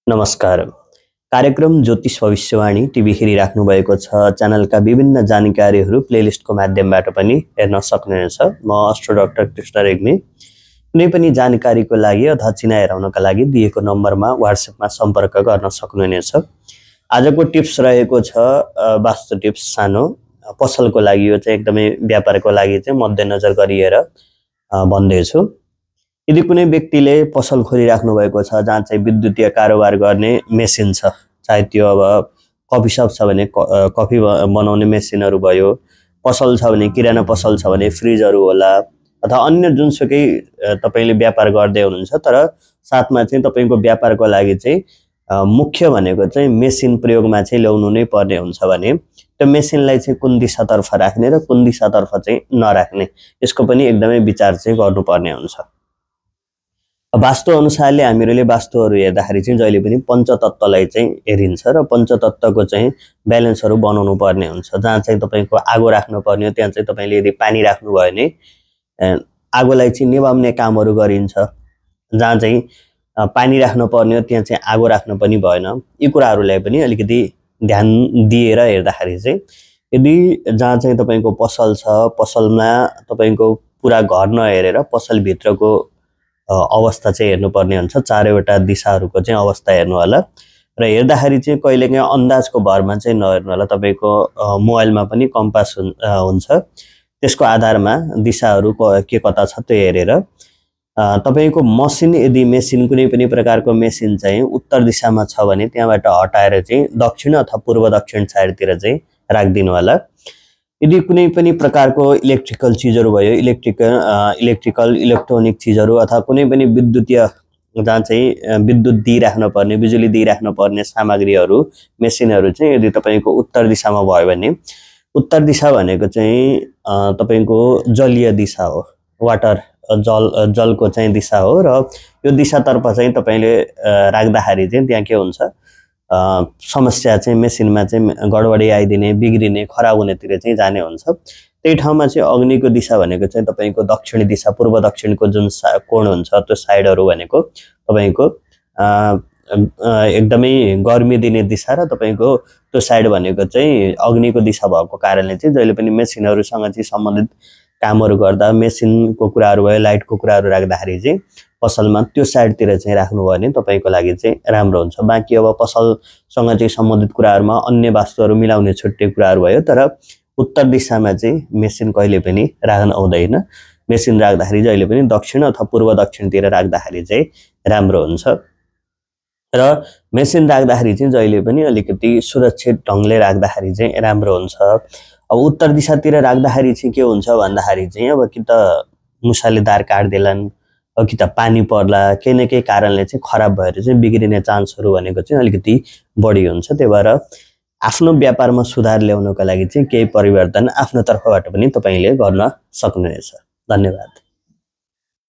नमस्कार। कार्यक्रम ज्योतिष भविष्यवाणी टिभी हेरिराख्नु भएको छ। च्यानलका विभिन्न जानकारीहरू प्लेलिस्टको माध्यमबाट पनि हेर्न सक्नुहुनेछ। म अस्ट्रो डाक्टर कृष्ण रेग्मी। कुनै पनि जानकारीको लागि अथवा चिना हेराउनका लागि दिएको नम्बरमा व्हाट्सएपमा सम्पर्क गर्न सक्नुहुनेछ। आजको टिप्स रहेको छ वास्तु टिप्स सानो पसलको लागि। यो चाहिँ एकदमै व्यापारको लागि चाहिँ मध्यनजर गरिएर भन्दैछु। यदि कुनै व्यक्तिले पसल खोलिराख्नु भएको छ जहाँ चाहिँ विद्युतीय कारोबार गर्ने मेसिन छ, चाहे त्यो अब कफी सप छ भने कफी बनाउने मेसिनहरू भयो, पसल छ भने किराना पसल छ भने फ्रिजहरू होला, अथवा अन्य जुनसुकै तपाईले व्यापार गर्दै हुनुहुन्छ तर साथमा चाहिँ तपाईको व्यापारको लागि चाहिँ मुख्य भनेको चाहिँ मेसिन प्रयोगमा चाहिँ ल्याउनु नै पर्ने हुन्छ भने त्यो मेसिनलाई चाहिँ कुन दिशातर्फ राख्ने र कुन दिशातर्फ चाहिँ नराख्ने, यसको पनि एकदमै विचार चाहिँ गर्नुपर्ने हुन्छ। वास्तु अनुसारले हामीहरूले वास्तुहरू हेर्दाखेरि चाहिँ जहिले पनि पञ्चतत्त्वलाई चाहिँ हेरिन्छ र पञ्चतत्त्वको चाहिँ ब्यालेन्सहरू बनाउनु पर्ने हुन्छ। जहाँ चाहिँ तपाईको आगो राख्नु पर्ने हो त्यहाँ चाहिँ तपाईले यदि पानी राख्नु भयो भने आगोलाई चाहिँ निभाउने कामहरू गरिन्छ। जहाँ चाहिँ पानी राख्नु पर्ने हो त्यहाँ चाहिँ आगो राख्नु पनि भएन। यी कुराहरूलाई पनि अलिकति ध्यान दिएर हेर्दाखेरि चाहिँ यदि जहाँ चाहिँ तपाईको पसल छ, पसलमा तपाईको पुरा घर नहेरेर पसलभित्रको अवस्था चाहिँ हेर्नुपर्ने हुन्छ। चारैवटा दिशाहरूको चाहिँ अवस्था हेर्नु होला र हेर्दाखेरि चाहिँ कहिलेकाहीँ अन्दाजको भरमा चाहिँ नहेर्नु होला। तपाईको मोबाइलमा पनि कम्पास हुन्छ, त्यसको आधारमा दिशाहरू के कता छ त्यो हेरेर तपाईको मसिन यदि मेसिन कुनै पनि प्रकारको मेसिन चाहिँ उत्तर दिशामा छ भने त्यहाँबाट हटाएर चाहिँ दक्षिण अथवा पूर्व दक्षिण साइडतिर चाहिँ राखिदिनु होला। यदि कुनै पनि प्रकारको इलेक्ट्रिकल चिजहरू भयो, इलेक्ट्रिकल इलेक्ट्रोनिक चिजहरू अथवा कुनै पनि विद्युतीय जहाँ चाहिँ विद्युत दिइराख्नु पर्ने, बिजुली दिइराख्नु पर्ने सामग्रीहरू, मेसिनहरू चाहिँ यदि तपाईको उत्तर दिशामा भयो भने उत्तर दिशा भनेको चाहिँ तपाईको जलीय दिशा हो, वाटर जलको चाहिँ दिशा हो र यो दिशातर्फ चाहिँ तपाईले राख्दाखेरि चाहिँ त्यहाँ के हुन्छ समस्या चाहिँ मेसिनमा चाहिँ गडबडी आइदिने, बिग्रिने, खराब हुनेतिर चाहिँ जाने हुन्छ। त्यही ठाउँमा चाहिँ अग्निको दिशा भनेको चाहिँ तपाईको दक्षिणी दिशा, पूर्व दक्षिणको जुन कोण हुन्छ त्यो साइडहरू भनेको तपाईको एकदमै गर्मी दिने दिशा र तपाईको त्यो साइड भनेको चाहिँ अग्निको दिशा भएको कारणले चाहिँ जहिले पनि मेसिनहरूसँग चाहिँ सम्बन्धित कामहरू गर्दा मेसिनको कुराहरू भयो, लाइटको कुराहरू राख्दाखेरि चाहिँ पसलमा त्यो साइडतिर चाहिँ राख्नु भयो भने तपाईको लागि चाहिँ राम्रो हुन्छ। बाँकी अब पसलसँग चाहिँ सम्बन्धित कुराहरूमा अन्य वास्तुहरू मिलाउने छुट्टै कुराहरू भयो, तर उत्तर दिशामा चाहिँ मेसिन कहिले पनि राख्न आउँदैन। मेसिन राख्दाखेरि जहिले पनि दक्षिण अथवा पूर्व दक्षिणतिर राख्दाखेरि चाहिँ राम्रो हुन्छ र मेसिन राख्दाखेरि चाहिँ जहिले पनि अलिकति सुरक्षित ढङ्गले राख्दाखेरि चाहिँ राम्रो हुन्छ। अब उत्तर दिशातिर राख्दाखेरि चाहिँ के हुन्छ भन्दाखेरि चाहिँ अब कि त मुसाले दार काट्देलान्, कि त पानी पर्ला, केही न केही कारणले चाहिँ खराब भएर चाहिँ बिग्रिने चान्सहरू भनेको चाहिँ अलिकति बढी हुन्छ। त्यही भएर आफ्नो व्यापारमा सुधार ल्याउनको लागि चाहिँ केही परिवर्तन आफ्नो तर्फबाट पनि तपाईले गर्न सक्नुहुनेछ। धन्यवाद।